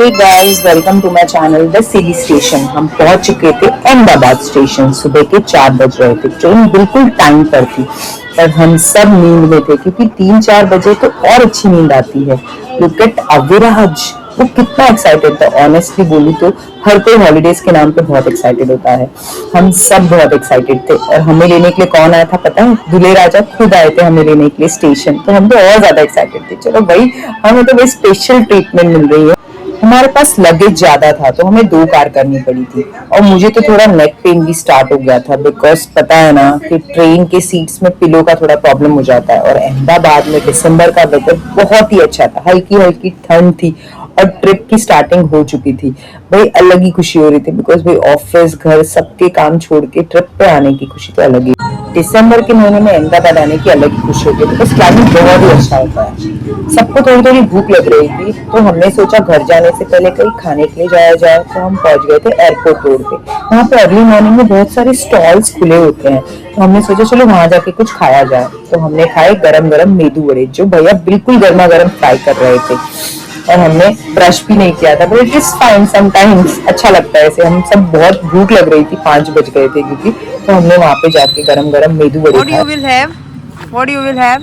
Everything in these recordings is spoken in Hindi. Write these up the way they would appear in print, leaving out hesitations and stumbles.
Hey guys, welcome to my channel the city station. हम पहुंच चुके थे अहमदाबाद स्टेशन। सुबह के 4 बज रहे थे। ट्रेन बिल्कुल टाइम पर थी, पर हम सब नींद में थे क्योंकि 3-4 बजे तो और अच्छी नींद आती है। लुक एट अविराज, वो कितना एक्साइटेड था। ऑनेस्टली बोलूं तो हर कोई हॉलीडेज के नाम पे बहुत एक्साइटेड होता है। हम सब बहुत एक्साइटेड थे और हमें लेने के लिए कौन आया था पता है? दूल्हे राजा खुद आए थे हमें लेने के लिए स्टेशन। तो हम तो और ज्यादा एक्साइटेड थे। चलो भाई, हमें तो भाई स्पेशल ट्रीटमेंट मिल रही है। हमारे पास लगेज ज्यादा था तो हमें 2 कार करनी पड़ी थी और मुझे तो थोड़ा नेक पेन भी स्टार्ट हो गया था, बिकॉज पता है ना कि ट्रेन के सीट्स में पिलो का थोड़ा प्रॉब्लम हो जाता है। और अहमदाबाद में दिसंबर का वेदर बहुत ही अच्छा था, हल्की हल्की ठंड थी और ट्रिप की स्टार्टिंग हो चुकी थी। भाई अलग ही खुशी हो रही थी, बिकॉज भाई ऑफिस घर सबके काम छोड़ के ट्रिप पे आने की खुशी तो अलग ही। दिसंबर के महीने में अहमदाबाद आने की अलग ही खुशी होती है, बिकॉज क्लाइमेट बहुत ही अच्छा होता है। सबको थोड़ी थोड़ी भूख लग रही थी तो हमने सोचा घर जाने से पहले कहीं खाने के लिए जाया जाए। तो हम पहुंच गए थे एयरपोर्ट रोड पे। वहाँ पे अर्ली मॉर्निंग में बहुत सारे स्टॉल्स खुले होते हैं, तो हमने सोचा चलो वहां जाके कुछ खाया जाए। तो हमने खाए गरम गरम मेदू वड़े, जो भैया बिल्कुल गर्मा गर्म फ्राई कर रहे थे। और हमने ब्रश भी नहीं किया था, but it is fine, sometimes अच्छा लगता है ऐसे। हम सब बहुत भूख लग रही थी, 5 बज गए थे क्योंकि। तो हमने वहाँ पे जाके गरम गरम मेदू वड़े खाए। What you will have?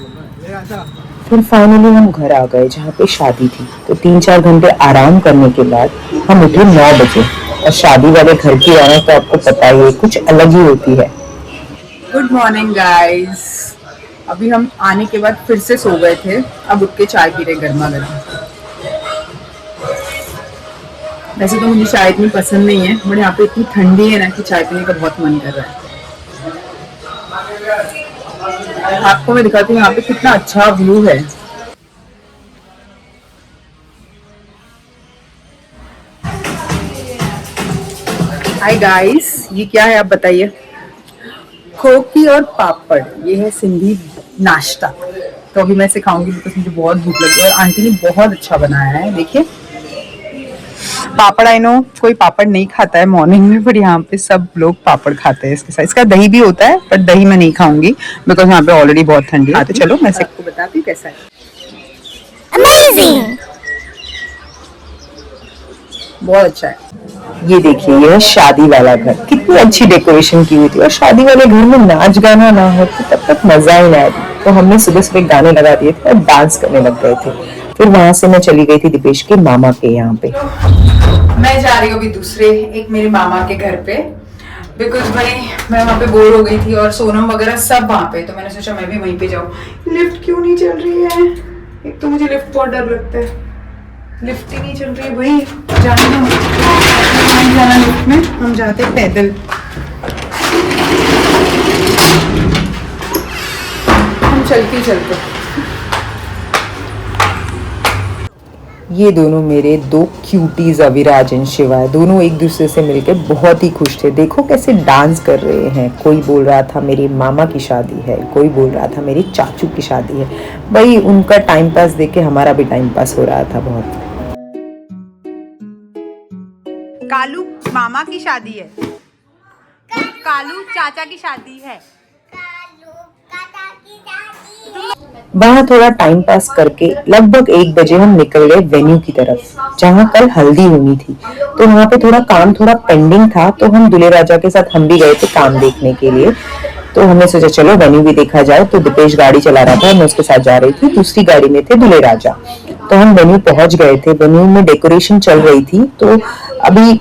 फिर फाइनली हम घर आ गए जहाँ पे शादी थी। तो 3-4 घंटे आराम करने के बाद हम उठे 9 बजे। और शादी वाले घर की रौनक तो आपको पता ही है, कुछ अलग ही होती है। Good morning guys. अभी हम आने के बाद फिर से सो गए थे, अब उठ के चाय पी रहे गर्मा गर्म। वैसे तो मुझे चाय इतनी पसंद नहीं है, बट यहाँ पे इतनी ठंडी है ना कि चाय पीने का बहुत मन कर रहा है। आपको मैं दिखाती हूँ यहाँ पे कितना अच्छा व्यू है। हाय गाइस, ये क्या है आप बताइए? खोकी और पापड़, ये है सिंधी नाश्ता। तो अभी मैं इसे खाऊंगी बिकॉज मुझे बहुत भूख लगी है और आंटी ने बहुत अच्छा बनाया है। देखिए पापड़, आई नो कोई पापड़ नहीं खाता है मॉर्निंग में, पर यहाँ पे सब लोग पापड़ खाते हैं इसके साथ। इसका दही भी होता है, पर दही मैं नहीं खाऊंगी बिकॉज यहाँ पे ऑलरेडी बहुत ठंडी है। तो चलो मैं आपको बताती हूँ कैसा है। अमेजिंग, बहुत अच्छा है। ये देखिए, ये है शादी वाला घर। कितनी अच्छी डेकोरेशन की हुई थी। और शादी वाले घर में नाच गाना ना हो तो तब तक मजा ही ना आए। तो हमने सुबह सुबह गाने लगा दिए थे और डांस करने लग गए थे। फिर वहां से मैं चली गई थी दीपेश के मामा के यहाँ पे। मैं जा रही हूँ अभी दूसरे एक मेरे मामा के घर पे, बिकॉज भाई मैं वहाँ पे बोर हो गई थी और सोनम वगैरह सब वहाँ पे। तो मैंने सोचा मैं भी वहीं पे जाऊँ। लिफ्ट क्यों नहीं चल रही है? एक तो मुझे लिफ्ट बहुत डर लगता है, लिफ्ट ही नहीं चल रही है भाई। जाना लिफ्ट में, हम जाते पैदल। हम चलते चलते। ये दोनों मेरे 2 क्यूटीज अविराज एंड शिवा है। दोनों एक दूसरे से मिलकर बहुत ही खुश थे। देखो कैसे डांस कर रहे हैं। कोई बोल रहा था मेरे मामा की शादी है, कोई बोल रहा था मेरे चाचू की शादी है। भाई उनका टाइम पास देख के हमारा भी टाइम पास हो रहा था बहुत। कालू मामा की शादी है, कालू चाचा की शादी है। वहाँ थोड़ा टाइम पास करके लगभग 1 बजे हम निकल गए वेन्यू की तरफ, जहाँ कल हल्दी होनी थी। तो वहाँ पे थोड़ा पेंडिंग था, तो हम दूल्हे राजा के साथ हम भी गए थे काम देखने के लिए। तो हमने सोचा चलो वेन्यू भी देखा जाए। तो दीपेश गाड़ी चला रहा था, मैं उसके साथ जा रही थी। दूसरी गाड़ी में थे दूल्हे राजा। तो हम वेन्यू पहुंच गए थे। वेन्यू में डेकोरेशन चल रही थी, तो अभी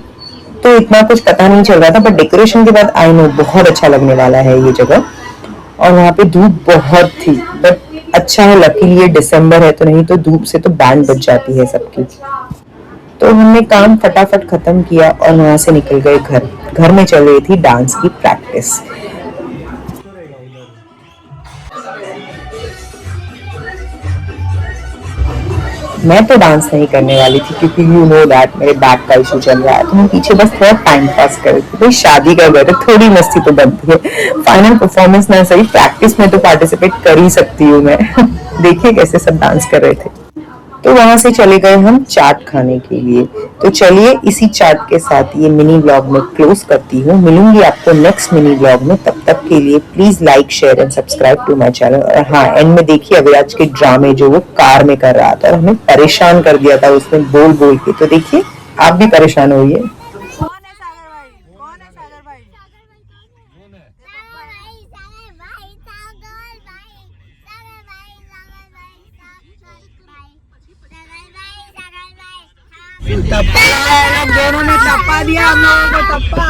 तो इतना कुछ पता नहीं चल रहा था, बट डेकोरेशन के बाद आई नो बहुत अच्छा लगने वाला है ये जगह। और वहाँ पे धूप बहुत थी, बट अच्छा है लकीली ये दिसंबर है, तो नहीं तो धूप से तो बैंड बज जाती है सबकी। तो हमने काम फटाफट खत्म किया और वहां से निकल गए घर। घर में चल रही थी डांस की प्रैक्टिस। मैं तो डांस नहीं करने वाली थी क्योंकि यू नो दैट मेरे बैक का इशू चल रहा है। तो मैं पीछे बस थोड़ा टाइम पास कर रही थी। भाई शादी का घर है, थोड़ी मस्ती तो बनती है। फाइनल परफॉर्मेंस ना सही, प्रैक्टिस में तो पार्टिसिपेट कर ही सकती हूँ मैं। देखिए कैसे सब डांस कर रहे थे। तो वहां से चले गए हम चाट खाने के लिए। तो चलिए इसी चाट के साथ ये मिनी व्लॉग में क्लोज करती हूँ। मिलूंगी आपको नेक्स्ट मिनी व्लॉग में, तब तक के लिए please like share and subscribe to my channel. और हाँ, एंड में देखिए अविराज के ड्रामे जो वो कार में कर रहा था और हमें परेशान कर दिया था उसने बोल बोल के। तो देखिए आप भी परेशान होइए। कौन है सागर भाई? कौन है सागर भाई? दोनों ने टप्पा दिया हम लोगों को टप्पा।